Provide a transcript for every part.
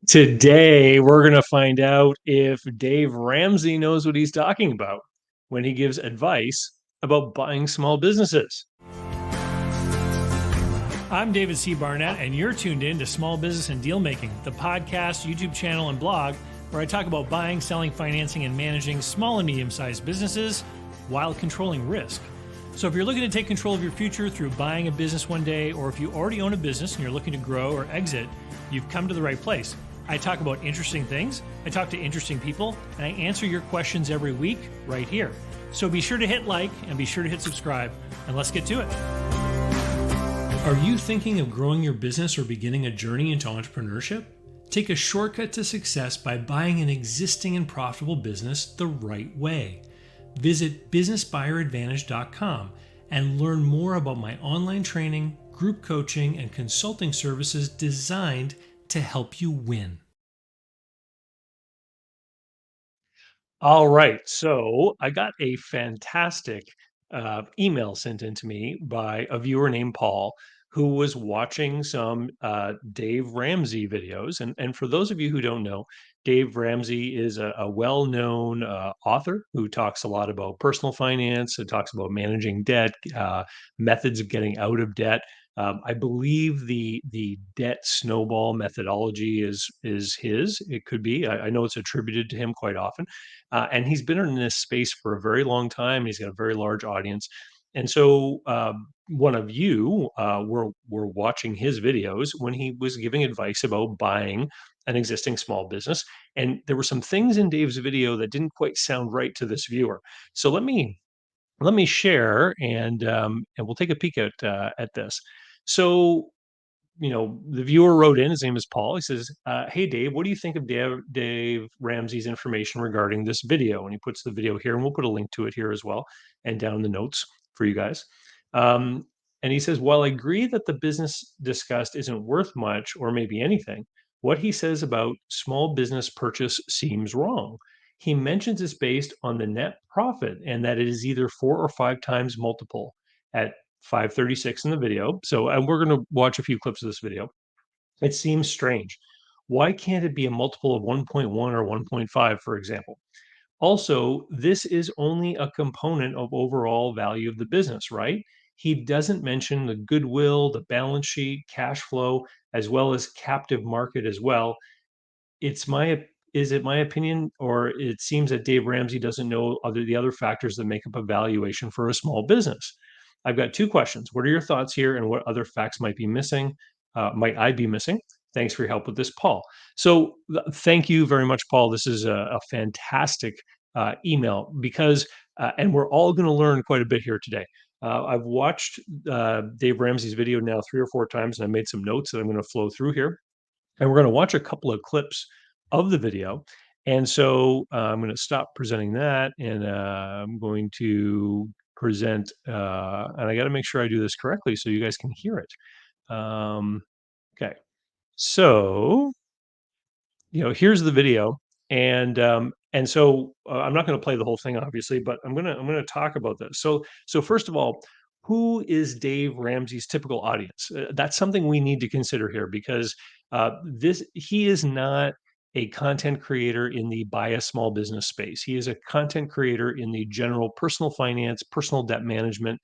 Today, we're going to find out if Dave Ramsey knows what he's talking about when he gives advice about buying small businesses. I'm David C. Barnett, and you're tuned in to Small Business and Deal Making, the podcast, YouTube channel, and blog where I talk about buying, selling, financing, and managing small and medium sized businesses while controlling risk. So, if you're looking to take control of your future through buying a business one day, or if you already own a business and you're looking to grow or exit, you've come to the right place. I talk about interesting things, I talk to interesting people, and I answer your questions every week right here. So be sure to hit like and be sure to hit subscribe, and let's get to it. Are you thinking of growing your business or beginning a journey into entrepreneurship? Take a shortcut to success by buying an existing and profitable business the right way. Visit businessbuyeradvantage.com and learn more about my online training, group coaching, and consulting services designed to help you win. All right. So, I got a fantastic email sent in to me by a viewer named Paul who was watching some Dave Ramsey videos. And for those of you who don't know, Dave Ramsey is a well known author who talks a lot about personal finance, who talks about managing debt, methods of getting out of debt. I believe the debt snowball methodology is his. It could be. I know it's attributed to him quite often, and he's been in this space for a very long time. He's got a very large audience, and so one of you were watching his videos when he was giving advice about buying an existing small business, and there were some things in Dave's video that didn't quite sound right to this viewer. So let me share, and we'll take a peek at this. So, the viewer wrote in. His name is Paul. He says, "Hey Dave, what do you think of Dave Ramsey's information regarding this video?" And he puts the video here, and we'll put a link to it here as well, and down in the notes for you guys. Um, and he says, "While I agree that the business discussed isn't worth much, or maybe anything, what he says about small business purchase seems wrong. He mentions it's based on the net profit and that it is either 4 or 5 times multiple at 536 in the video." So, and we're going to watch a few clips of this video. It seems strange. Why can't it be a multiple of 1.1 or 1.5, for example? Also, this is only a component of overall value of the business, right? He doesn't mention the goodwill, the balance sheet, cash flow, as well as captive market as well. It's my Is it my opinion, or it seems that Dave Ramsey doesn't know the other factors that make up a valuation for a small business? I've got two questions. What are your thoughts here, and what other facts might I be missing? Thanks for your help with this, Paul. So, thank you very much, Paul. This is a fantastic email because, and we're all going to learn quite a bit here today. I've watched Dave Ramsey's video now 3 or 4 times, and I made some notes that I'm going to flow through here, and we're going to watch a couple of clips of the video. And so I'm going to stop presenting that, and I'm going to present, and I got to make sure I do this correctly so you guys can hear it. Okay, so here's the video, and so I'm not going to play the whole thing, obviously, but I'm gonna talk about this. So first of all, who is Dave Ramsey's typical audience? That's something we need to consider here because this he is not a content creator in the buy a small business space. He is a content creator in the general personal finance, personal debt management,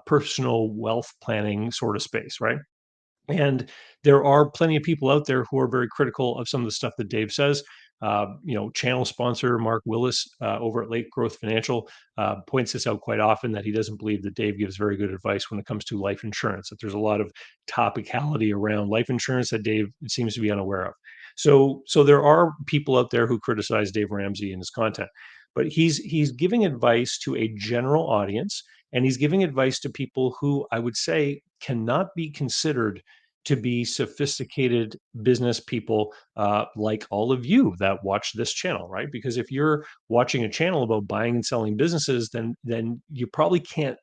personal wealth planning sort of space, right? And there are plenty of people out there who are very critical of some of the stuff that Dave says. Channel sponsor Mark Willis over at Lake Growth Financial points this out quite often, that he doesn't believe that Dave gives very good advice when it comes to life insurance, that there's a lot of topicality around life insurance that Dave seems to be unaware of. So there are people out there who criticize Dave Ramsey and his content, but he's giving advice to a general audience, and he's giving advice to people who I would say cannot be considered to be sophisticated business people, like all of you that watch this channel, right? Because if you're watching a channel about buying and selling businesses, then you probably can't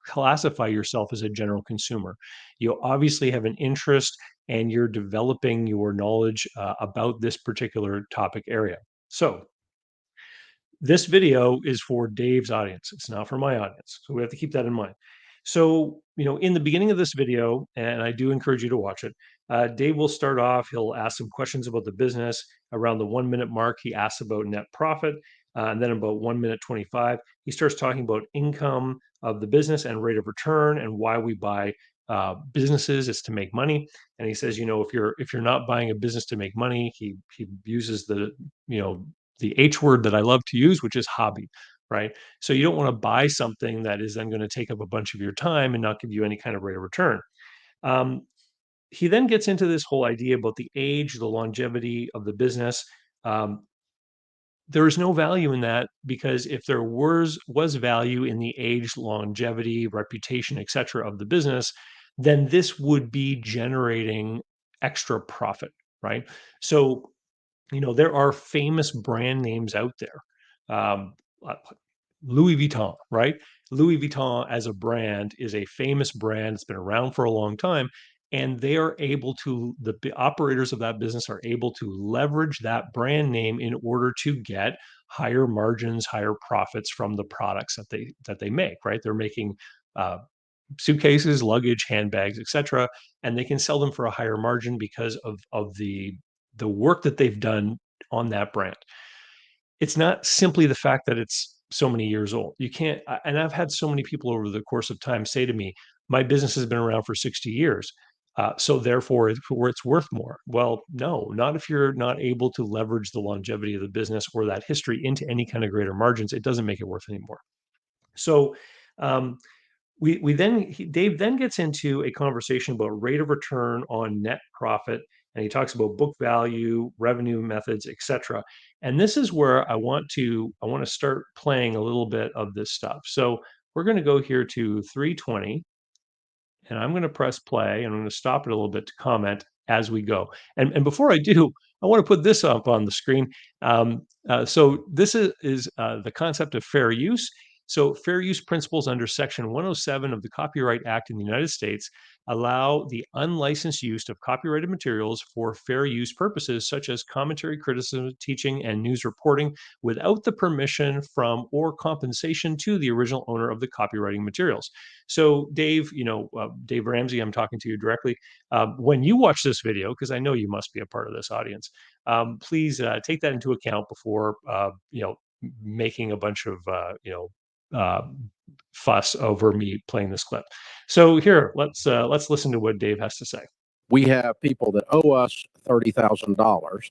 classify yourself as a general consumer. You obviously have an interest, and you're developing your knowledge about this particular topic area. So this video is for Dave's audience. It's not for my audience. So we have to keep that in mind. So, in the beginning of this video, and I do encourage you to watch it, Dave will start off. He'll ask some questions about the business. Around the 1 minute mark, he asks about net profit. And then about 1 minute 25, he starts talking about income of the business and rate of return and why we buy businesses is to make money. And he says, if you're not buying a business to make money, he uses the H word that I love to use, which is hobby, right? So you don't want to buy something that is then going to take up a bunch of your time and not give you any kind of rate of return. Um, he then gets into this whole idea about the age, the longevity of the business. Um, there is no value in that because if there was value in the age, longevity, reputation, etc. of the business, then this would be generating extra profit, right? So there are famous brand names out there. Um, uh, Louis Vuitton, right? Louis Vuitton as a brand is a famous brand. It's been around for a long time. And they are able to, operators of that business are able to leverage that brand name in order to get higher margins, higher profits from the products that they make, right? They're making uh, suitcases, luggage, handbags, etc., and they can sell them for a higher margin because of the work that they've done on that brand. It's not simply the fact that it's so many years old. You can't, and I've had so many people over the course of time say to me, "My business has been around for 60 years." So therefore, it's worth more. Well, no, not if you're not able to leverage the longevity of the business or that history into any kind of greater margins. It doesn't make it worth anymore. So, um, Dave then gets into a conversation about rate of return on net profit, and he talks about book value, revenue methods, etc. And this is where I want to start playing a little bit of this stuff. So we're going to go here to 320, and I'm going to press play, and I'm going to stop it a little bit to comment as we go. And before I do, I want to put this up on the screen. So this is the concept of fair use. So fair use principles under Section 107 of the Copyright Act in the United States allow the unlicensed use of copyrighted materials for fair use purposes, such as commentary, criticism, teaching, and news reporting, without the permission from or compensation to the original owner of the copywriting materials. So, Dave, Dave Ramsey, I'm talking to you directly. When you watch this video, because I know you must be a part of this audience, please take that into account before making a bunch of uh, fuss over me playing this clip. So here, let's listen to what Dave has to say. We have people that owe us $30,000.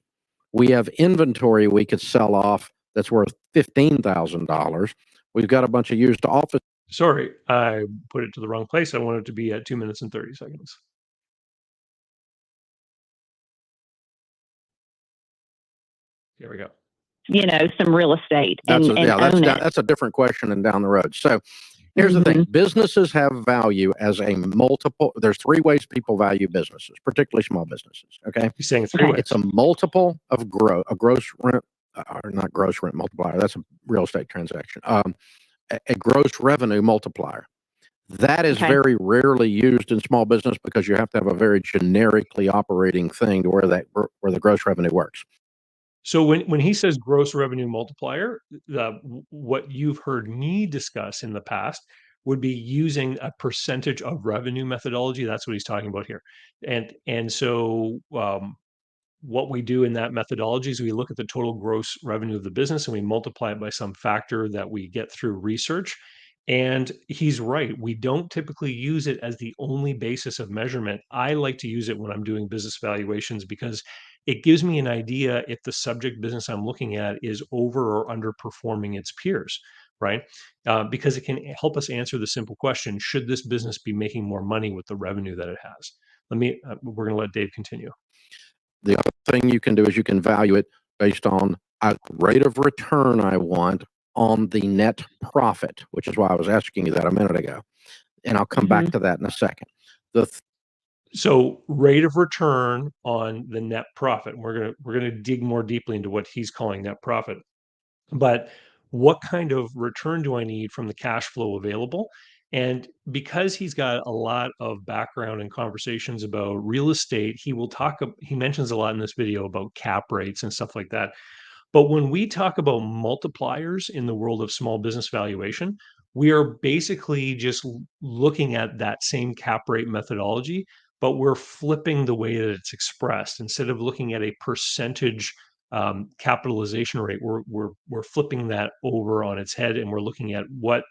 We have inventory we could sell off that's worth $15,000. We've got a bunch of used office. Sorry, I put it to the wrong place. I want it to be at 2 minutes and 30 seconds. Here we go. Some real estate That's and own it. that's a different question and down the road. So here's the thing. Businesses have value as a multiple. There's three ways people value businesses, particularly small businesses. Okay. You're saying three ways. It's a multiple of a gross rent, or not gross rent multiplier. That's a real estate transaction. A gross revenue multiplier. That is very rarely used in small business because you have to have a very generically operating thing to where the gross revenue works. So when he says gross revenue multiplier, what you've heard me discuss in the past would be using a percentage of revenue methodology. That's what he's talking about here. And so what we do in that methodology is we look at the total gross revenue of the business and we multiply it by some factor that we get through research. And he's right. We don't typically use it as the only basis of measurement. I like to use it when I'm doing business valuations because it gives me an idea if the subject business I'm looking at is over or underperforming its peers, right? Because it can help us answer the simple question: should this business be making more money with the revenue that it has? We're going to let Dave continue. The other thing you can do is you can value it based on a rate of return I want on the net profit, which is why I was asking you that a minute ago. And I'll come back to that in a second. So rate of return on the net profit. We're gonna dig more deeply into what he's calling net profit. But what kind of return do I need from the cash flow available? And because he's got a lot of background and conversations about real estate, he mentions a lot in this video about cap rates and stuff like that. But when we talk about multipliers in the world of small business valuation, we are basically just looking at that same cap rate methodology, but we're flipping the way that it's expressed. Instead of looking at a percentage capitalization rate, we're flipping that over on its head, and we're looking at what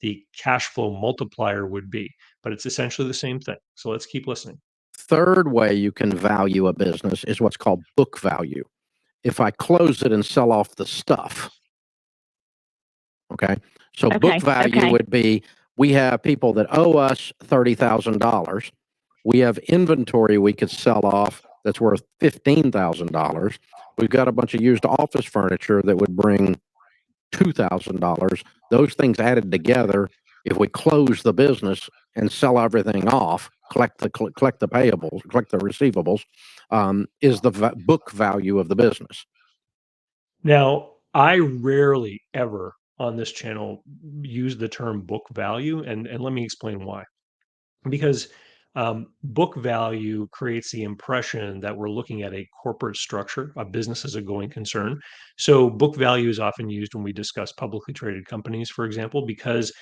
the cash flow multiplier would be. But it's essentially the same thing. So let's keep listening. Third way you can value a business is what's called book value. If I close it and sell off the stuff, okay? So book value would be, we have people that owe us $30,000. We have inventory we could sell off that's worth $15,000. We've got a bunch of used office furniture that would bring $2,000. Those things added together, if we close the business and sell everything off, collect the payables, collect the receivables, is the book value of the business. Now, I rarely ever on this channel use the term book value, and let me explain why. Because book value creates the impression that we're looking at a corporate structure, a business as a going concern. So book value is often used when we discuss publicly traded companies, for example, because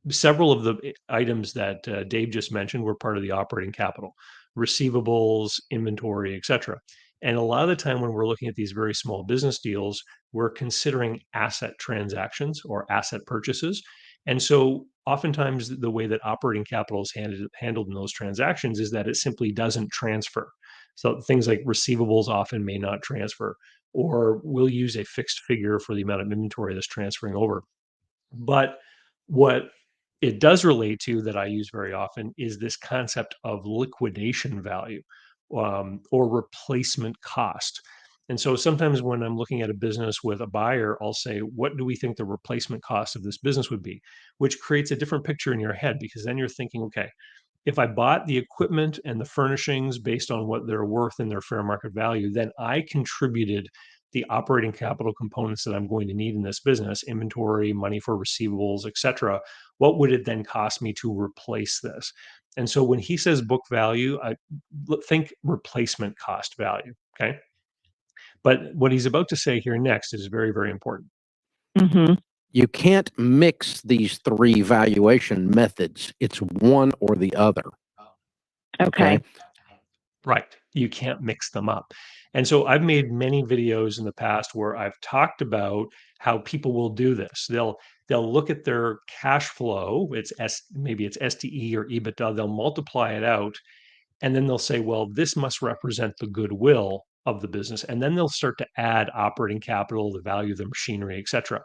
several of the items that Dave just mentioned were part of the operating capital, receivables, inventory, etc. And a lot of the time when we're looking at these very small business deals, we're considering asset transactions or asset purchases. And so oftentimes the way that operating capital is handled in those transactions is that it simply doesn't transfer. So things like receivables often may not transfer, or we'll use a fixed figure for the amount of inventory that's transferring over. But what it does relate to that I use very often is this concept of liquidation value, or replacement cost. And so sometimes when I'm looking at a business with a buyer, I'll say, what do we think the replacement cost of this business would be? Which creates a different picture in your head, because then you're thinking, okay, if I bought the equipment and the furnishings based on what they're worth and their fair market value, then I contributed the operating capital components that I'm going to need in this business, inventory, money for receivables, etc. What would it then cost me to replace this? And so when he says book value, I think replacement cost value. Okay. But what he's about to say here next is very, very important. Mm-hmm. You can't mix these three valuation methods. It's one or the other. Okay. Right. You can't mix them up. And so I've made many videos in the past where I've talked about how people will do this. They'll look at their cash flow, maybe it's STE or EBITDA, they'll multiply it out, and then they'll say, well, this must represent the goodwill of the business. And then they'll start to add operating capital, the value of the machinery, etc.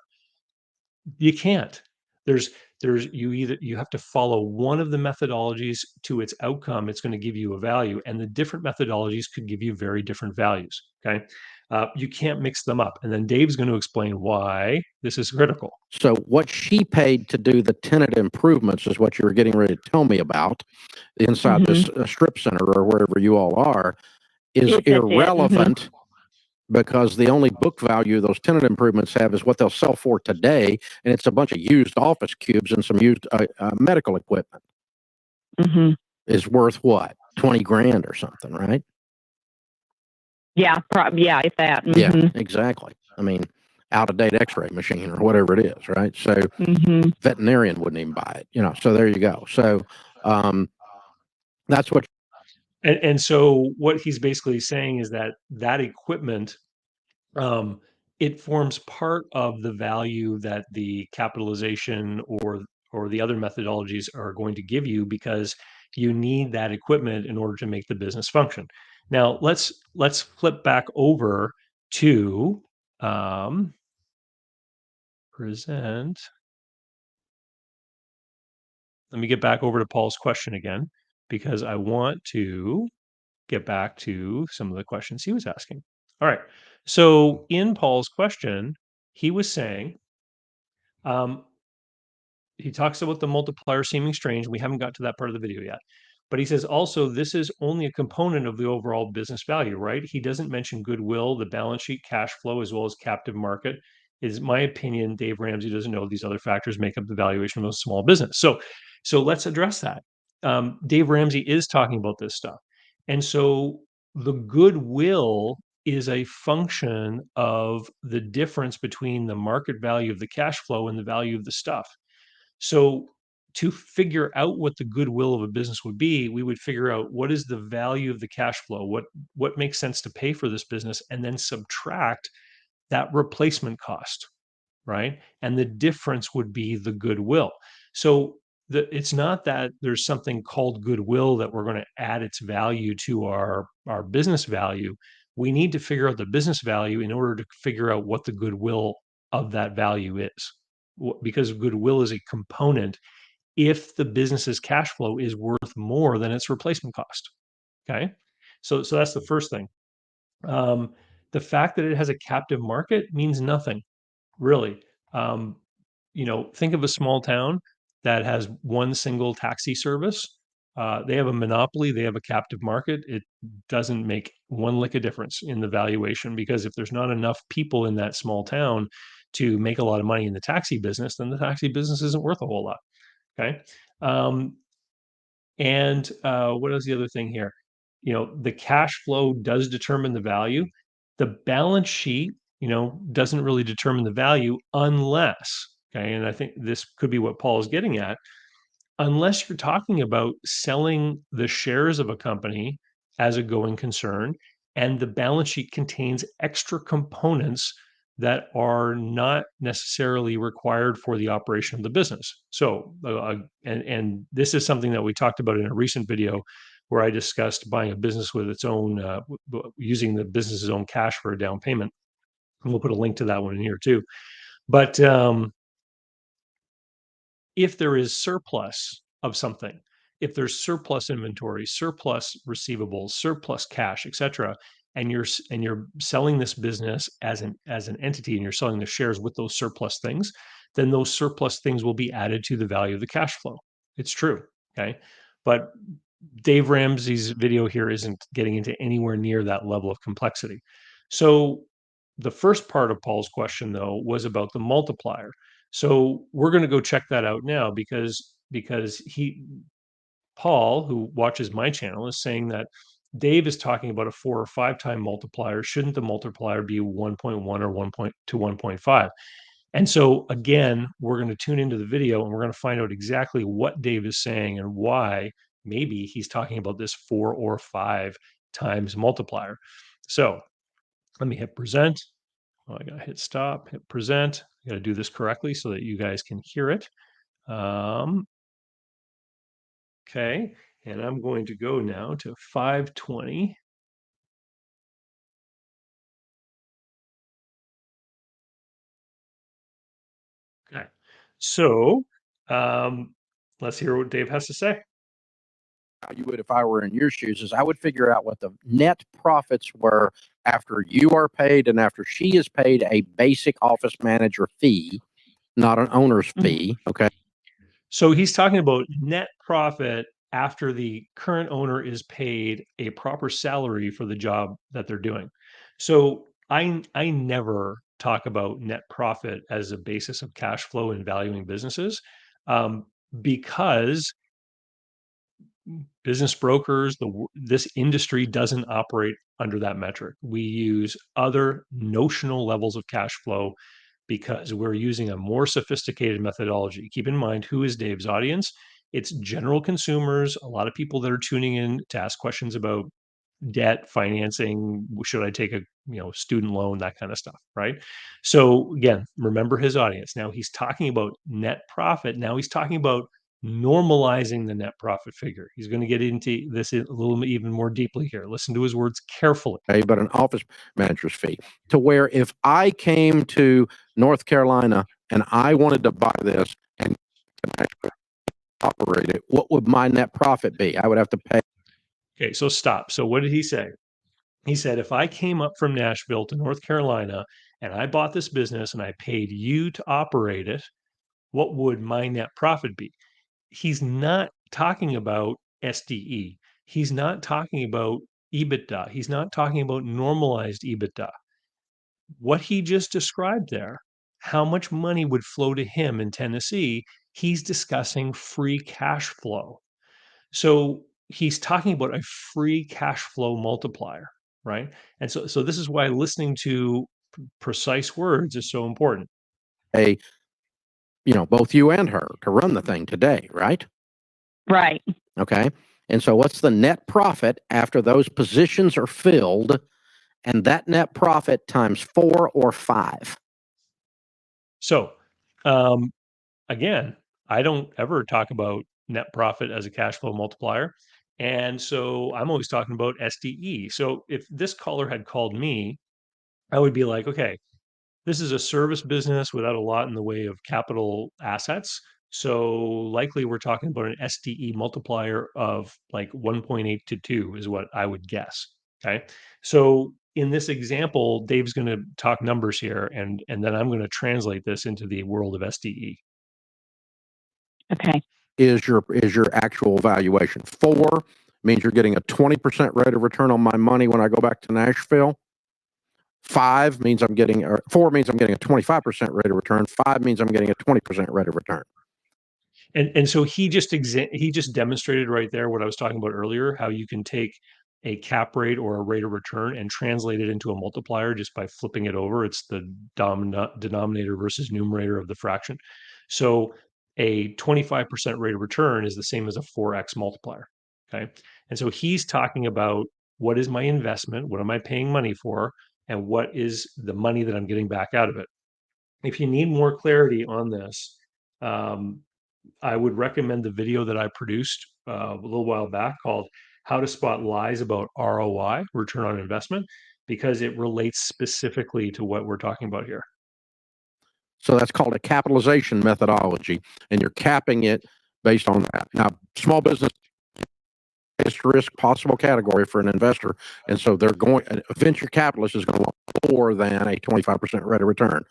You can't. There's you have to follow one of the methodologies to its outcome. It's going to give you a value, and the different methodologies could give you very different values. Okay, you can't mix them up. And then Dave's going to explain why this is critical. So what she paid to do the tenant improvements is what you were getting ready to tell me about inside this strip center or wherever you all are is irrelevant. Because the only book value those tenant improvements have is what they'll sell for today, and it's a bunch of used office cubes and some used medical equipment. Is worth what, 20 grand or something, right? Yeah, yeah, if that. Yeah, exactly. I mean, out of date X-ray machine or whatever it is, right? So veterinarian wouldn't even buy it, you know. So there you go. So that's what. And so what he's basically saying is that equipment, it forms part of the value that the capitalization or the other methodologies are going to give you, because you need that equipment in order to make the business function. Now let's flip back over to present. Let me get back over to Paul's question again, because I want to get back to some of the questions he was asking. All right. So in Paul's question, he was saying, he talks about the multiplier seeming strange. We haven't got to that part of the video yet. But he says also, this is only a component of the overall business value, right? He doesn't mention goodwill, the balance sheet, cash flow, as well as captive market. Is my opinion, Dave Ramsey doesn't know these other factors make up the valuation of a small business. So let's address that. Dave Ramsey is talking about this stuff. And so the goodwill is a function of the difference between the market value of the cash flow and the value of the stuff. So to figure out what the goodwill of a business would be, we would figure out what is the value of the cash flow, what makes sense to pay for this business, and then subtract that replacement cost, right? And the difference would be the goodwill. So it's not that there's something called goodwill that we're going to add its value to our business value. We need to figure out the business value in order to figure out what the goodwill of that value is, because goodwill is a component if the business's cash flow is worth more than its replacement cost. Okay, so that's the first thing. The fact that it has a captive market means nothing, really. Um, think of a small town that has one single taxi service. They have a monopoly, they have a captive market. It doesn't make one lick of difference in the valuation, because if there's not enough people in that small town to make a lot of money in the taxi business, then the taxi business isn't worth a whole lot. Okay. Um, and what is the other thing here? The cash flow does determine the value. The balance sheet, doesn't really determine the value unless, okay, and I think this could be what Paul is getting at, unless you're talking about selling the shares of a company as a going concern, and the balance sheet contains extra components that are not necessarily required for the operation of the business. So, and this is something that we talked about in a recent video where I discussed buying a business with its own, using the business's own cash for a down payment. And we'll put a link to that one in here too. But if there is surplus of something, if there's surplus inventory, surplus receivables, surplus cash, etc., and you're selling this business as an entity, and you're selling the shares with those surplus things, then those surplus things will be added to the value of the cash flow. It's true. Okay. But Dave Ramsey's video here isn't getting into anywhere near that level of complexity. So the first part of Paul's question, though, was about the multiplier. So we're going to go check that out now, because Paul, who watches my channel, is saying that Dave is talking about a 4 or 5 time multiplier. Shouldn't the multiplier be 1.1 or 1 to 1.5? And so again, we're going to tune into the video and we're going to find out exactly what Dave is saying and why maybe he's talking about this 4 or 5 times multiplier. So let me hit present. Oh, I got to hit stop, hit present. I got to do this correctly so that you guys can hear it. Okay, and I'm going to go now to 520. Okay, so let's hear what Dave has to say. You would, if I were in your shoes, is I would figure out what the net profits were after you are paid and after she is paid a basic office manager fee, not an owner's fee. Okay. So he's talking about net profit after the current owner is paid a proper salary for the job that they're doing. So I never talk about net profit as a basis of cash flow in valuing businesses, because business brokers, this industry doesn't operate under that metric. We use other notional levels of cash flow because we're using a more sophisticated methodology. Keep in mind, who is Dave's audience? It's general consumers, a lot of people that are tuning in to ask questions about debt, financing, should I take a student loan, that kind of stuff, right? So again, remember his audience. Now he's talking about net profit. Now he's talking about normalizing the net profit figure. He's going to get into this a little even more deeply here. Listen to his words carefully. But an office manager's fee, to where if I came to North Carolina and I wanted to buy this and operate it, what would my net profit be? I would have to pay. Okay, so stop. So what did he say? He said, if I came up from Nashville to North Carolina and I bought this business and I paid you to operate it, what would my net profit be? He's not talking about SDE. He's not talking about EBITDA. He's not talking about normalized EBITDA. What he just described there, how much money would flow to him in Tennessee, he's discussing free cash flow. So he's talking about a free cash flow multiplier, right? And so this is why listening to precise words is so important. A both you and her to run the thing today, right? Right. Okay. And so what's the net profit after those positions are filled? And that net profit times 4 or 5. So, again, I don't ever talk about net profit as a cash flow multiplier. And so I'm always talking about SDE. So if this caller had called me, I would be like, okay, this is a service business without a lot in the way of capital assets. So likely we're talking about an SDE multiplier of like 1.8 to 2 is what I would guess. Okay. So in this example, Dave's going to talk numbers here and then I'm going to translate this into the world of SDE. Okay. Is your actual valuation. 4 means you're getting a 20% rate of return on my money when I go back to Nashville. 4 means I'm getting a 25% rate of return. 5 means I'm getting a 20% rate of return. And so he just demonstrated right there what I was talking about earlier, how you can take a cap rate or a rate of return and translate it into a multiplier just by flipping it over. It's the denominator versus numerator of the fraction. So a 25% rate of return is the same as a 4x multiplier. Okay. And so he's talking about what is my investment, what am I paying money for, and what is the money that I'm getting back out of it. If you need more clarity on this, um, I would recommend the video that I produced a little while back called How to Spot Lies About ROI, Return on Investment, because it relates specifically to what we're talking about here. So that's called a capitalization methodology, and you're capping it based on that. Now, small business highest risk possible category for an investor, and so a venture capitalist is going to want more than a 25% rate of return.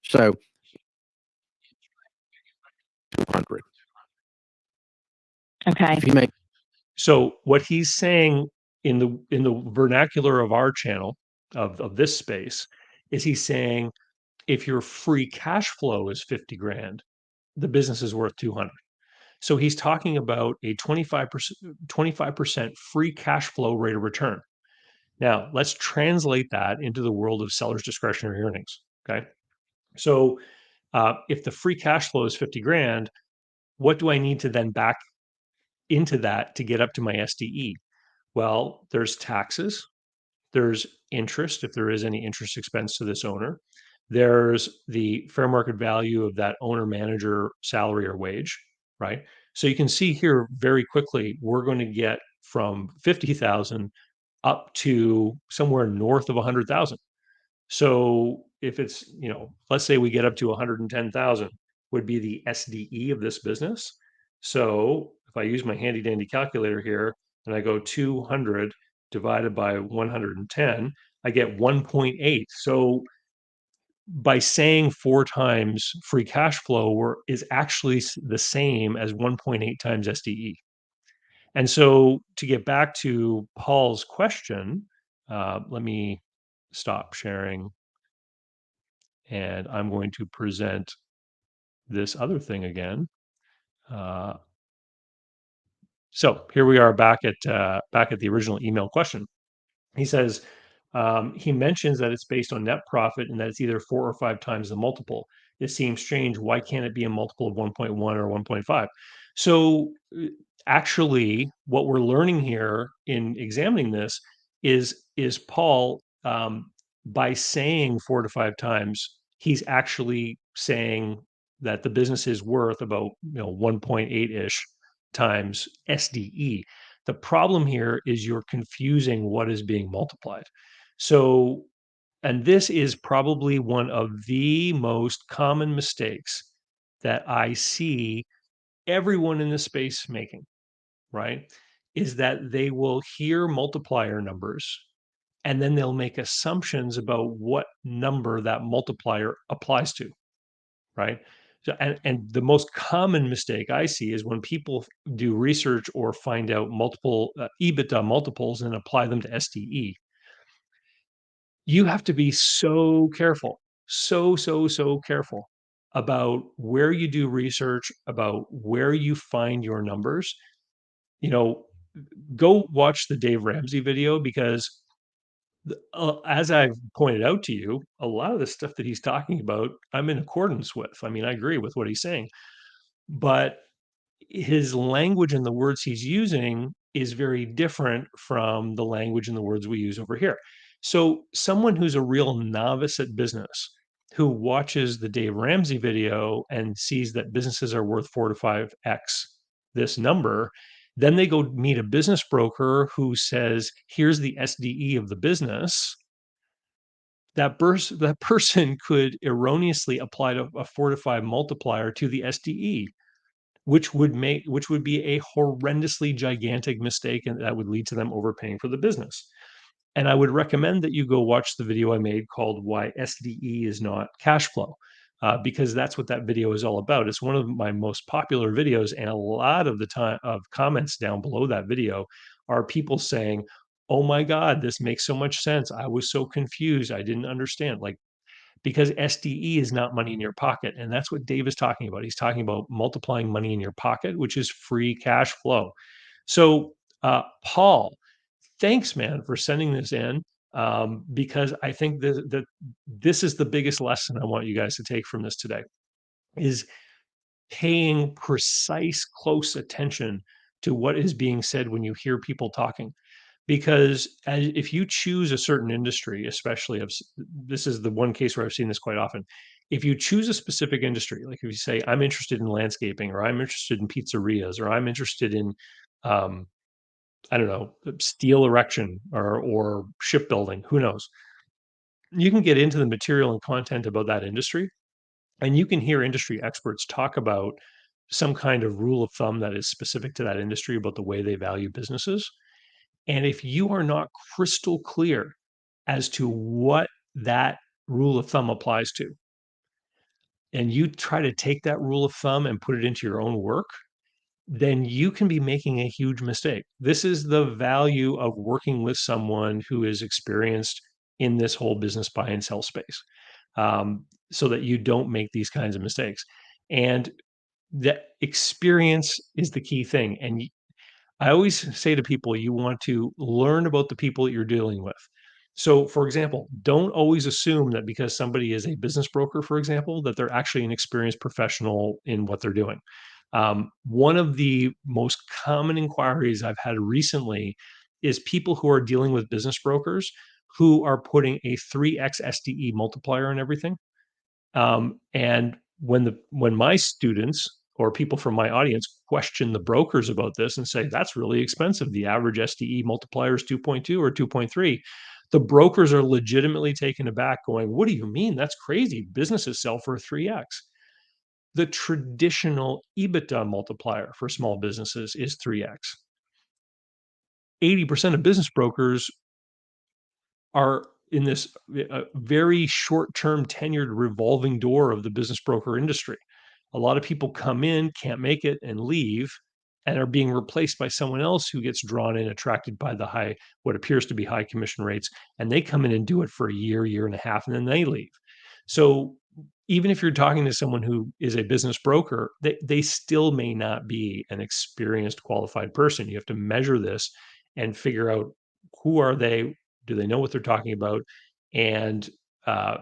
So 200. Okay. If you make So what he's saying in the vernacular of our channel of this space is he's saying if your free cash flow is 50 grand, the business is worth 200. So he's talking about a 25% free cash flow rate of return. Now, let's translate that into the world of seller's discretionary earnings. Okay. So if the free cash flow is 50 grand, what do I need to then back into that to get up to my SDE? Well, there's taxes, there's interest, if there is any interest expense to this owner. There's the fair market value of that owner manager salary or wage, right? So you can see here very quickly, we're going to get from 50,000 up to somewhere north of 100,000. So if it's, let's say we get up to 110,000 would be the SDE of this business. So if I use my handy dandy calculator here and I go 200 divided by 110, I get 1.8. So by saying 4 times free cash flow is actually the same as 1.8 times SDE. And so to get back to Paul's question, let me stop sharing and I'm going to present this other thing again. Uh, so here we are back at the original email question. He says he mentions that it's based on net profit and that it's either 4 or 5 times the multiple. It seems strange. Why can't it be a multiple of 1.1 or 1.5? So actually, what we're learning here in examining this is Paul by saying 4 to 5 times, he's actually saying that the business is worth about 1.8 ish times SDE. The problem here is you're confusing what is being multiplied. So, and this is probably one of the most common mistakes that I see everyone in this space making, right? Is that they will hear multiplier numbers and then they'll make assumptions about what number that multiplier applies to, right? So, and the most common mistake I see is when people do research or find out multiple EBITDA multiples and apply them to SDE. You have to be so careful, so careful about where you do research, about where you find your numbers. You know, go watch the Dave Ramsey video because As I've pointed out to you, a lot of the stuff that he's talking about, I'm in accordance with. I mean, I agree with what he's saying, but his language and the words he's using is very different from the language and the words we use over here. So, someone who's a real novice at business who watches the Dave Ramsey video and sees that businesses are worth 4 to 5x this number, then they go meet a business broker who says, here's the SDE of the business. That person could erroneously apply a 4 to 5 multiplier to the SDE, which would be a horrendously gigantic mistake, and that would lead to them overpaying for the business. And I would recommend that you go watch the video I made called "Why SDE is Not Cash Flow," because that's what that video is all about. It's one of my most popular videos, and a lot of the time of comments down below that video are people saying, "Oh my God, this makes so much sense. I was so confused. I didn't understand." Like, because SDE is not money in your pocket. And that's what Dave is talking about. He's talking about multiplying money in your pocket, which is free cash flow. So, Paul, thanks, man, for sending this in, because I think that this is the biggest lesson I want you guys to take from this today is paying precise, close attention to what is being said when you hear people talking. Because if you choose a certain industry, especially this is the one case where I've seen this quite often. If you choose a specific industry, like if you say, I'm interested in landscaping, or I'm interested in pizzerias, or I'm interested in, um, I don't know, steel erection or shipbuilding, who knows? You can get into the material and content about that industry, and you can hear industry experts talk about some kind of rule of thumb that is specific to that industry about the way they value businesses. And if you are not crystal clear as to what that rule of thumb applies to, and you try to take that rule of thumb and put it into your own work, then you can be making a huge mistake. This is the value of working with someone who is experienced in this whole business buy and sell space, so that you don't make these kinds of mistakes. And that experience is the key thing. And I always say to people, you want to learn about the people that you're dealing with. So, for example, don't always assume that because somebody is a business broker, for example, that they're actually an experienced professional in what they're doing. One of the most common inquiries I've had recently is people who are dealing with business brokers who are putting a 3x SDE multiplier on everything. And when my students or people from my audience question the brokers about this and say that's really expensive, the average SDE multiplier is 2.2 or 2.3, the brokers are legitimately taken aback, going, "What do you mean? That's crazy. Businesses sell for 3x." The traditional EBITDA multiplier for small businesses is 3x. 80% of business brokers are in this very short-term tenured revolving door of the business broker industry. A lot of people come in, can't make it, and leave, and are being replaced by someone else who gets drawn in, attracted by the high, what appears to be high commission rates, and they come in and do it for a year, year and a half, and then they leave. So even if you're talking to someone who is a business broker, they still may not be an experienced, qualified person. You have to measure this and figure out who are they, do they know what they're talking about? And uh,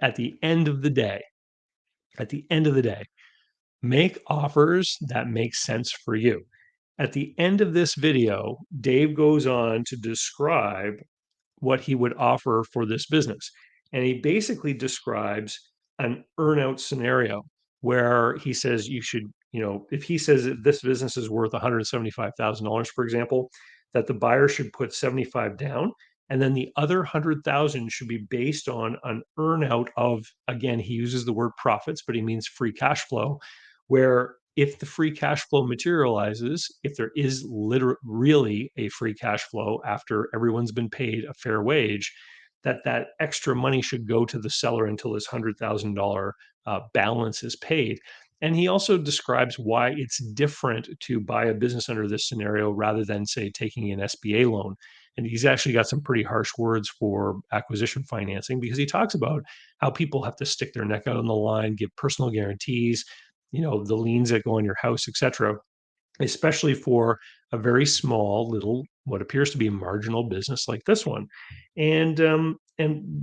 at the end of the day, at the end of the day, make offers that make sense for you. At the end of this video, Dave goes on to describe what he would offer for this business. And he basically describes an earnout scenario where he says you should, if he says that this business is worth $175,000, for example, that the buyer should put 75 down, and then the other 100,000 should be based on an earnout of, again, he uses the word profits, but he means free cash flow, where if the free cash flow materializes, if there is really a free cash flow after everyone's been paid a fair wage, that extra money should go to the seller until this $100,000 balance is paid. And he also describes why it's different to buy a business under this scenario rather than, say, taking an SBA loan. And he's actually got some pretty harsh words for acquisition financing, because he talks about how people have to stick their neck out on the line, give personal guarantees, the liens that go on your house, et cetera, especially for a very small little what appears to be a marginal business like this one, and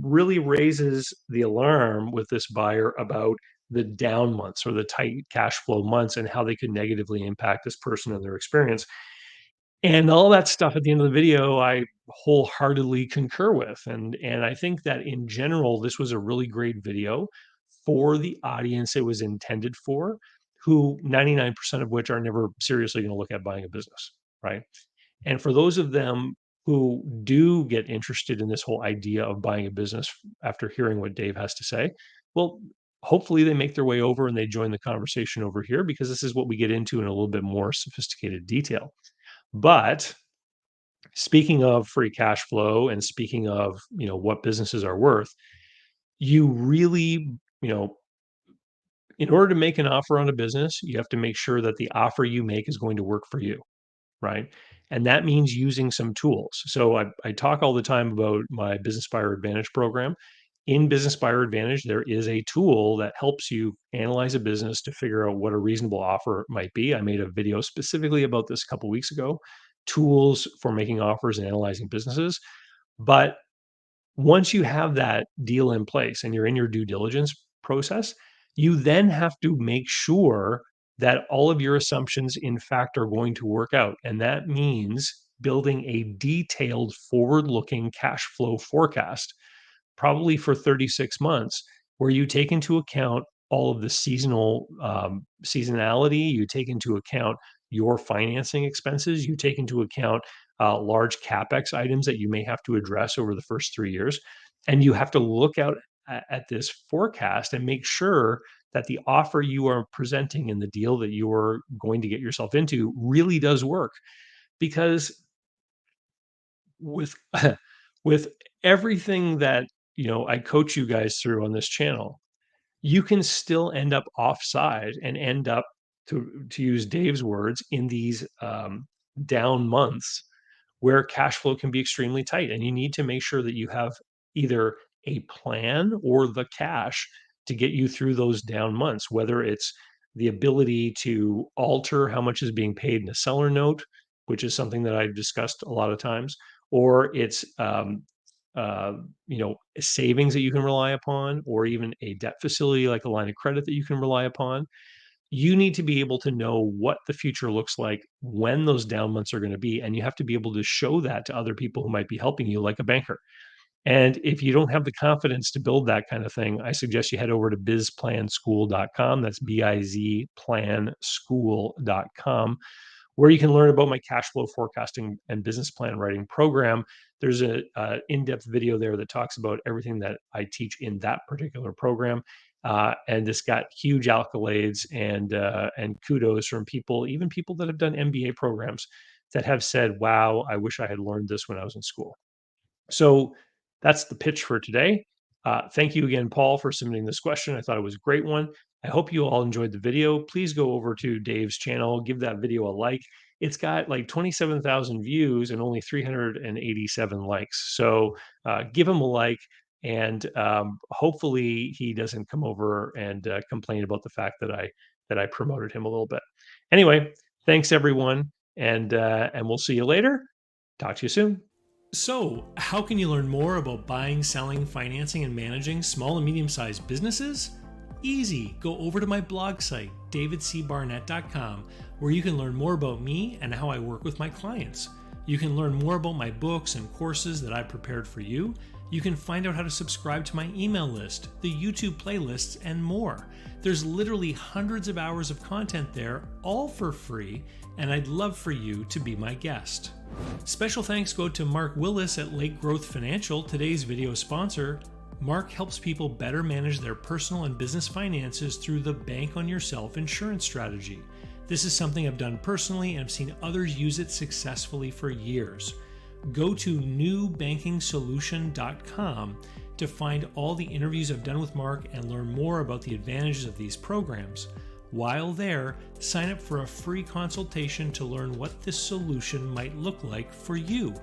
really raises the alarm with this buyer about the down months or the tight cash flow months and how they could negatively impact this person and their experience. And all that stuff at the end of the video, I wholeheartedly concur with. And I think that in general, this was a really great video for the audience it was intended for, who 99% of which are never seriously going to look at buying a business, right? And for those of them who do get interested in this whole idea of buying a business after hearing what Dave has to say, well, hopefully they make their way over and they join the conversation over here, because this is what we get into in a little bit more sophisticated detail. But speaking of free cash flow and speaking of, what businesses are worth, you really, you know, in order to make an offer on a business, you have to make sure that the offer you make is going to work for you, right? And that means using some tools. So I talk all the time about my Business Buyer Advantage program. In Business Buyer Advantage, there is a tool that helps you analyze a business to figure out what a reasonable offer might be. I made a video specifically about this a couple weeks ago, tools for making offers and analyzing businesses. But once you have that deal in place and you're in your due diligence process, you then have to make sure that all of your assumptions, in fact, are going to work out. And that means building a detailed forward looking cash flow forecast, probably for 36 months, where you take into account all of the seasonality, you take into account your financing expenses, you take into account large capex items that you may have to address over the first 3 years, and you have to look out at this forecast and make sure that the offer you are presenting and the deal that you are going to get yourself into really does work. Because with with everything that I coach you guys through on this channel, you can still end up offside and end up, to use Dave's words, in these down months where cash flow can be extremely tight, and you need to make sure that you have either a plan or the cash to get you through those down months, whether it's the ability to alter how much is being paid in a seller note, which is something that I've discussed a lot of times, or it's savings that you can rely upon, or even a debt facility like a line of credit that you can rely upon. You need to be able to know what the future looks like, when those down months are going to be, and you have to be able to show that to other people who might be helping you, like a banker. And if you don't have the confidence to build that kind of thing, I suggest you head over to bizplanschool.com. That's bizplanschool.com, where you can learn about my cash flow forecasting and business plan writing program. There's a in-depth video there that talks about everything that I teach in that particular program. And this got huge accolades and kudos from people, even people that have done MBA programs, that have said, "Wow, I wish I had learned this when I was in school." So that's the pitch for today. Thank you again, Paul, for submitting this question. I thought it was a great one. I hope you all enjoyed the video. Please go over to Dave's channel, give that video a like. It's got like 27,000 views and only 387 likes. So give him a like, and hopefully he doesn't come over and complain about the fact that I promoted him a little bit. Anyway, thanks everyone, and we'll see you later. Talk to you soon. So, how can you learn more about buying, selling, financing, and managing small and medium-sized businesses? Easy. Go over to my blog site, davidcbarnett.com, where you can learn more about me and how I work with my clients. You can learn more about my books and courses that I've prepared for you. You can find out how to subscribe to my email list, the YouTube playlists, and more. There's literally hundreds of hours of content there, all for free, and I'd love for you to be my guest. Special thanks go to Mark Willis at Lake Growth Financial, today's video sponsor. Mark helps people better manage their personal and business finances through the Bank on Yourself insurance strategy. This is something I've done personally, and I've seen others use it successfully for years. Go to newbankingsolution.com to find all the interviews I've done with Mark and learn more about the advantages of these programs. While there, sign up for a free consultation to learn what this solution might look like for you.